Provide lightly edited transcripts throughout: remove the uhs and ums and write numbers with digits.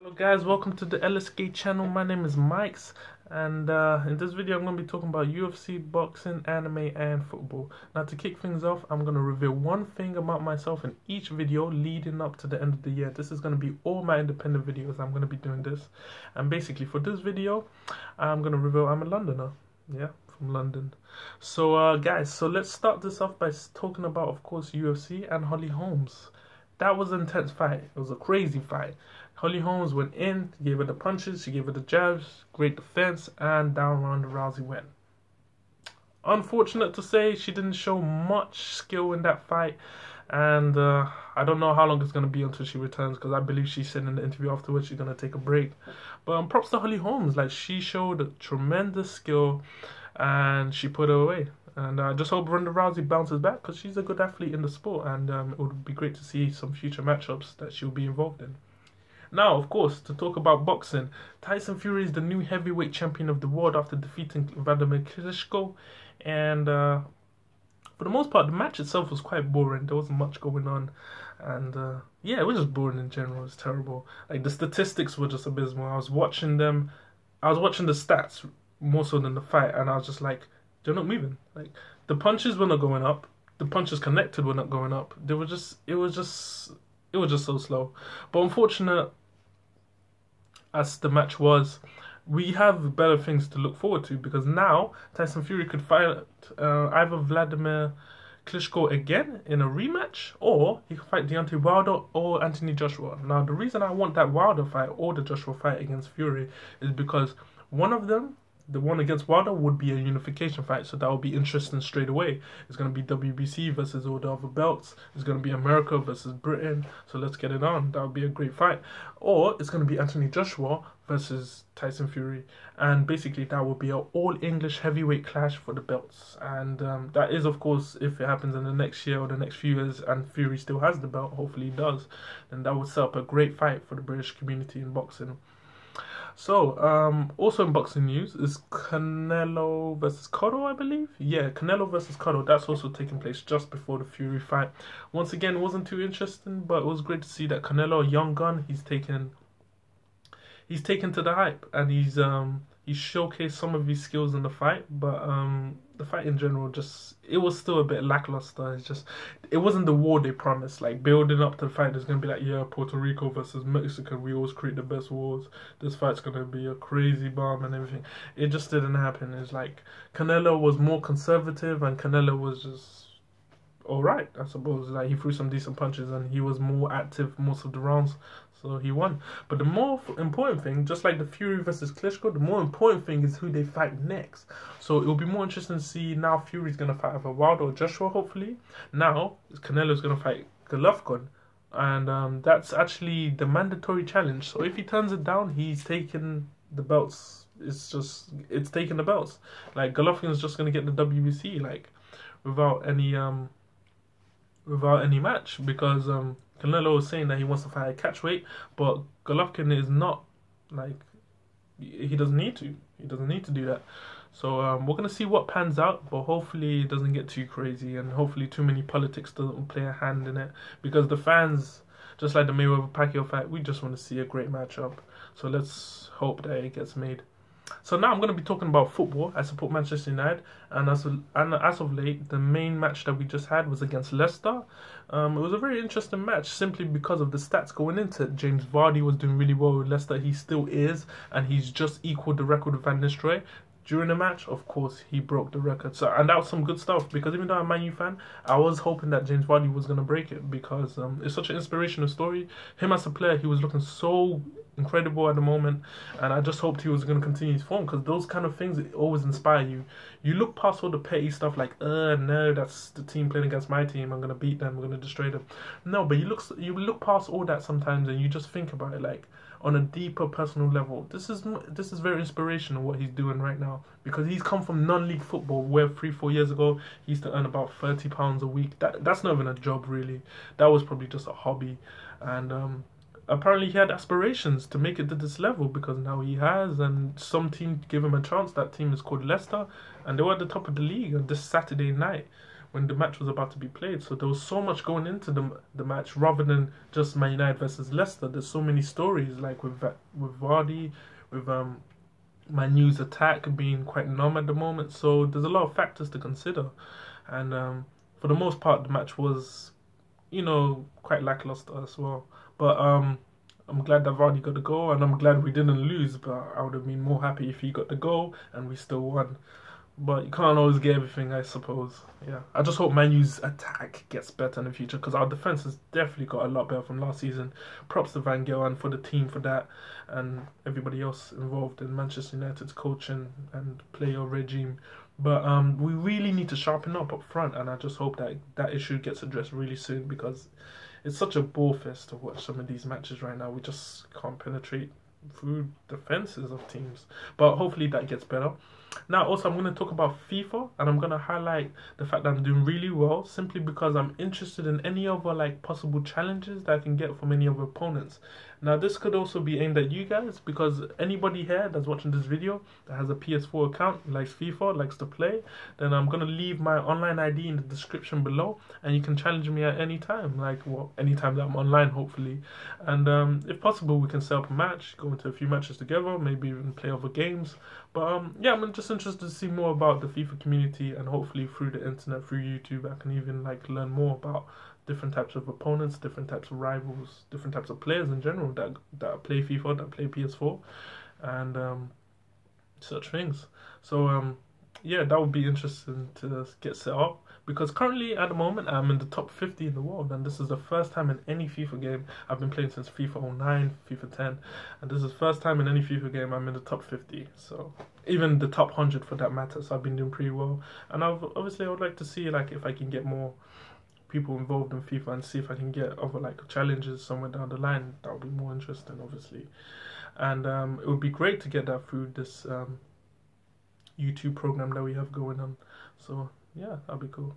Hello guys, welcome to the Lxk channel. My name is Mikes, and in this video I'm going to be talking about UFC, boxing, anime, and football. Now, to kick things off, I'm going to reveal one thing about myself in each video leading up to the end of the year. This is going to be all my independent videos. I'm going to be doing this, and basically for this video I'm going to reveal I'm a Londoner. Yeah, from London. So guys, so let's start this off by talking about, of course, UFC and Holly Holmes. That was an intense fight. It was a crazy fight. Holly Holmes went in, gave her the punches, she gave her the jabs, great defense, and down Ronda Rousey went. Unfortunate to say, she didn't show much skill in that fight, and I don't know how long it's going to be until she returns, because I believe she said in the interview afterwards she's going to take a break. But props to Holly Holmes, like, she showed a tremendous skill, and she put her away. And I just hope Ronda Rousey bounces back, because she's a good athlete in the sport, and it would be great to see some future matchups that she'll be involved in. Now, of course, to talk about boxing, Tyson Fury is the new heavyweight champion of the world after defeating Vladimir Klitschko. And for the most part, the match itself was quite boring. There wasn't much going on. And yeah, it was just boring in general. It was terrible. Like, the statistics were just abysmal. I was watching the stats more so than the fight. And I was just like, they're not moving. Like, the punches were not going up. The punches connected were not going up. It was just so slow. But unfortunate as the match was, we have better things to look forward to, because now Tyson Fury could fight either Vladimir Klitschko again in a rematch, or he could fight Deontay Wilder or Anthony Joshua. Now, the reason I want that Wilder fight or the Joshua fight against Fury is because one of them, the one against Wilder, would be a unification fight, so that would be interesting straight away. It's going to be WBC versus all the other belts. It's going to be America versus Britain, so let's get it on. That would be a great fight. Or it's going to be Anthony Joshua versus Tyson Fury, and basically that would be an all-English heavyweight clash for the belts. And that is, of course, if it happens in the next year or the next few years and Fury still has the belt, hopefully he does, then that would set up a great fight for the British community in boxing. So, also in boxing news is Canelo versus Cotto, I believe. Yeah, Canelo versus Cotto. That's also taking place just before the Fury fight. Once again, it wasn't too interesting, but it was great to see that Canelo, a young gun, he's taken to the hype, and he's showcased some of his skills in the fight. But the fight in general, it was still a bit lackluster. It wasn't the war they promised. Like, building up to the fight, there's gonna be like, yeah, Puerto Rico versus Mexico, we always create the best wars. This fight's gonna be a crazy bomb and everything. It just didn't happen. It's like Canelo was more conservative, and Canelo was just alright, I suppose. Like, he threw some decent punches, and he was more active most of the rounds, so he won. But the more important thing, just like the Fury versus Klitschko, the more important thing is who they fight next. So it will be more interesting to see now. Fury's going to fight either Wilder or Joshua, hopefully. Now, Canelo's going to fight Golovkin, and that's actually the mandatory challenge. So if he turns it down, he's taking the belts. It's taking the belts. Like, Golovkin's just going to get the WBC, like, without any match, because Canelo is saying that he wants to fight at catchweight, but Golovkin is not, like, he doesn't need to. He doesn't need to do that. So we're going to see what pans out, but hopefully it doesn't get too crazy, and hopefully too many politics doesn't play a hand in it, because the fans, just like the Mayweather-Pacquiao fight, we just want to see a great matchup. So let's hope that it gets made. So now I'm going to be talking about football. I support Manchester United, and as of late, the main match that we just had was against Leicester. It was a very interesting match, simply because of the stats going into it. James Vardy was doing really well with Leicester. He still is, and he's just equaled the record of Van Nistelrooy. During the match, of course, he broke the record. So, and that was some good stuff, because even though I'm a Man U fan, I was hoping that James Vardy was going to break it, because it's such an inspirational story. Him as a player, he was looking so incredible at the moment, and I just hoped he was going to continue his form, because those kind of things always inspire you. You look past all the petty stuff like, no, that's the team playing against my team, I'm going to beat them, I'm going to destroy them. No, but you look past all that sometimes, and you just think about it, like, on a deeper personal level. This is very inspirational, what he's doing right now, because he's come from non-league football, where 3-4 years ago he used to earn about £30 a week. That's not even a job, really. That was probably just a hobby, and apparently he had aspirations to make it to this level, because now he has, and some team give him a chance. That team is called Leicester, and they were at the top of the league on this Saturday night, when the match was about to be played. So there was so much going into the match rather than just Man United versus Leicester. There's so many stories, like with Vardy, with Man U's attack being quite numb at the moment. So there's a lot of factors to consider, and for the most part, the match was, quite lackluster as well. But I'm glad that Vardy got the goal, and I'm glad we didn't lose. But I would have been more happy if he got the goal and we still won. But you can't always get everything, I suppose. Yeah, I just hope Man U's attack gets better in the future, because our defense has definitely got a lot better from last season. Props to Van Gaal and for the team for that, and everybody else involved in Manchester United's coaching and player regime. But we really need to sharpen up front, and I just hope that that issue gets addressed really soon, because it's such a bore fest to watch some of these matches right now. We just can't penetrate through defenses of teams. But hopefully that gets better. Now, also, I'm going to talk about FIFA, and I'm going to highlight the fact that I'm doing really well, simply because I'm interested in any other possible challenges that I can get from any other opponents. Now, this could also be aimed at you guys, because anybody here that's watching this video that has a PS4 account, likes FIFA, likes to play, then I'm going to leave my online ID in the description below, and you can challenge me at any time, anytime that I'm online, hopefully. And if possible, we can set up a match, go into a few matches together, maybe even play other games. But yeah, I'm just interested to see more about the FIFA community, and hopefully through the internet, through YouTube, I can even learn more about different types of opponents, different types of rivals, different types of players in general that play FIFA, that play PS4, and such things. So yeah, that would be interesting to get set up, because currently at the moment I'm in the top 50 in the world, and this is the first time in any FIFA game. I've been playing since FIFA 09, FIFA 10, and this is the first time in any FIFA game I'm in the top 50, so even the top 100 for that matter. So I've been doing pretty well, and I would like to see if I can get more people involved in FIFA, and see if I can get other challenges somewhere down the line. That would be more interesting, obviously, and it would be great to get that through this YouTube program that we have going on. So yeah, that'd be cool.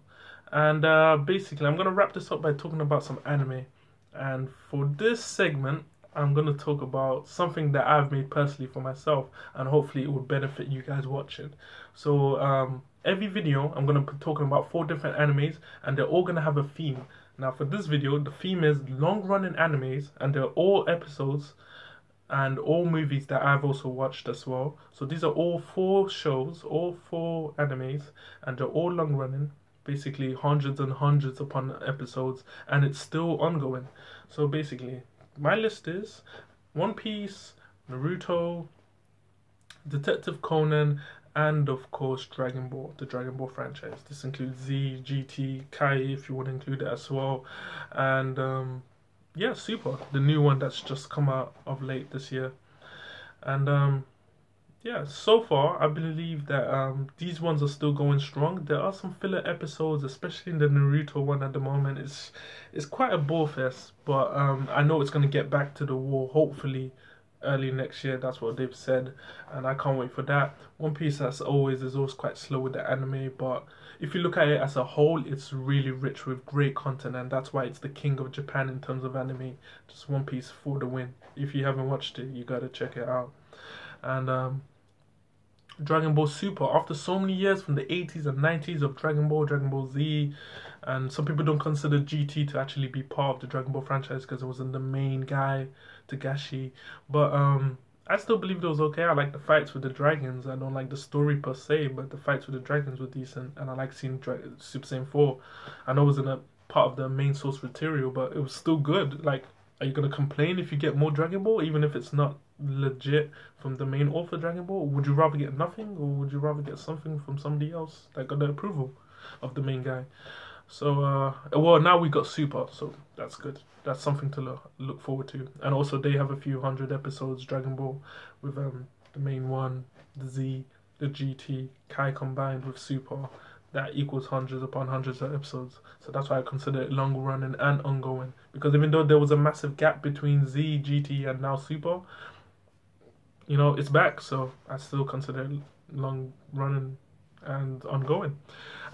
And basically, I'm gonna wrap this up by talking about some anime, and for this segment I'm gonna talk about something that I've made personally for myself, and hopefully it will benefit you guys watching. So every video I'm gonna be talking about 4 different animes, and they're all gonna have a theme. Now for this video, the theme is long running animes, and they're all episodes and all movies that I've also watched as well. So these are all 4 shows, all 4 animes, and they're all long running, basically hundreds and hundreds upon episodes, and it's still ongoing. So basically, my list is One Piece, Naruto, Detective Conan, and of course Dragon Ball, the Dragon Ball franchise. This includes Z, GT, Kai, if you want to include it as well, and yeah, Super, the new one that's just come out of late this year. And yeah, so far I believe that these ones are still going strong. There are some filler episodes, especially in the Naruto one at the moment. It's quite a bore fest, but I know it's going to get back to the wall hopefully early next year. That's what they've said, and I can't wait for that. One Piece, as always, is always quite slow with the anime, but if you look at it as a whole, it's really rich with great content, and that's why it's the king of Japan in terms of anime. Just One Piece for the win. If you haven't watched it, you gotta check it out. And Dragon Ball Super, after so many years from the 80s and 90s of Dragon Ball Z, and some people don't consider GT to actually be part of the Dragon Ball franchise because it wasn't the main guy, Togashi, but I still believe it was okay. I like the fights with the dragons. I don't like the story per se, but the fights with the dragons were decent, and I like seeing Super Saiyan 4. I know it wasn't a part of the main source material, but it was still good. Are you gonna complain if you get more Dragon Ball, even if it's not legit from the main author Dragon Ball? Would you rather get nothing, or would you rather get something from somebody else that got the approval of the main guy? So well, now we got Super, so that's good. That's something to look forward to. And also they have a few hundred episodes, Dragon Ball, with the main one, the Z, the GT, Kai combined with Super. That equals hundreds upon hundreds of episodes. So that's why I consider it long running and ongoing. Because even though there was a massive gap between Z, GT, and now Super, it's back. So I still consider it long running and ongoing.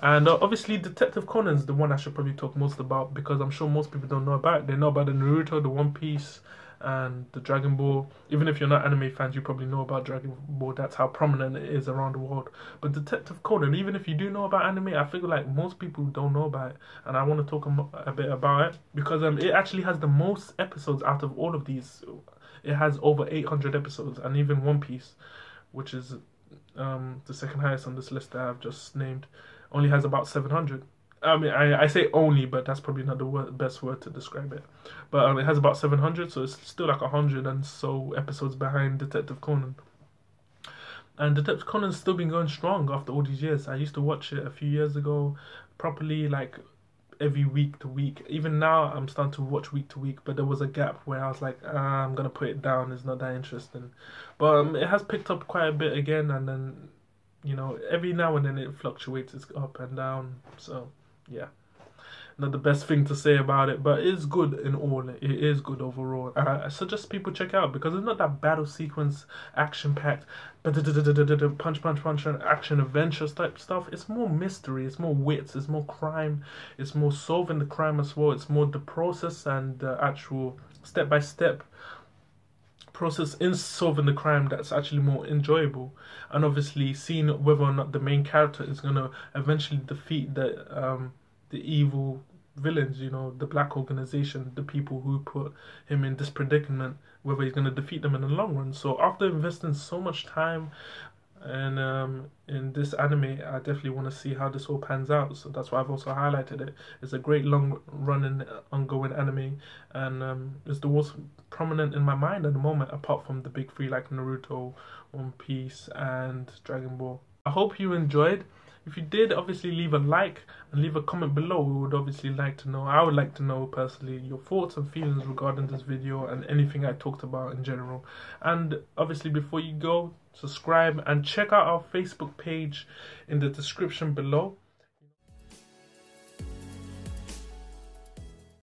And obviously Detective Conan's the one I should probably talk most about, because I'm sure most people don't know about it. They know about the Naruto, the One Piece, and the Dragon Ball. Even if you're not anime fans, you probably know about Dragon Ball. That's how prominent it is around the world. But Detective Conan, even if you do know about anime, I feel like most people don't know about it, and I want to talk a bit about it because it actually has the most episodes out of all of these. It has over 800 episodes, and even One Piece, which is the second highest on this list that I've just named, only has about 700. I mean, I say only, but that's probably not the best word to describe it. But it has about 700, so it's still like 100 and so episodes behind Detective Conan. And Detective Conan's still been going strong after all these years. I used to watch it a few years ago, properly, like every week to week. Even now, I'm starting to watch week to week, but there was a gap where I was like, I'm gonna put it down. It's not that interesting. But it has picked up quite a bit again, and then, you know, every now and then it fluctuates. It's up and down. So yeah, not the best thing to say about it, but it's good in all. It is good overall. I suggest people check out because it's not that battle sequence, action packed, punch, punch, punch, action adventure type stuff. It's more mystery. It's more wits. It's more crime. It's more solving the crime as well. It's more the process and the actual step by step process in solving the crime that's actually more enjoyable, and obviously seeing whether or not the main character is gonna eventually defeat the evil villains, you know, the black organization, the people who put him in this predicament, whether he's gonna defeat them in the long run. So after investing so much time and in this anime, I definitely want to see how this all pans out. So that's why I've also highlighted it. It's a great long running ongoing anime, and it's the most prominent in my mind at the moment, apart from the big three like Naruto, One Piece, and Dragon Ball. I hope you enjoyed. If you did, obviously leave a like and leave a comment below. We would obviously like to know, I would like to know personally, your thoughts and feelings regarding this video and anything I talked about in general. And obviously before you go, subscribe and check out our Facebook page in the description below.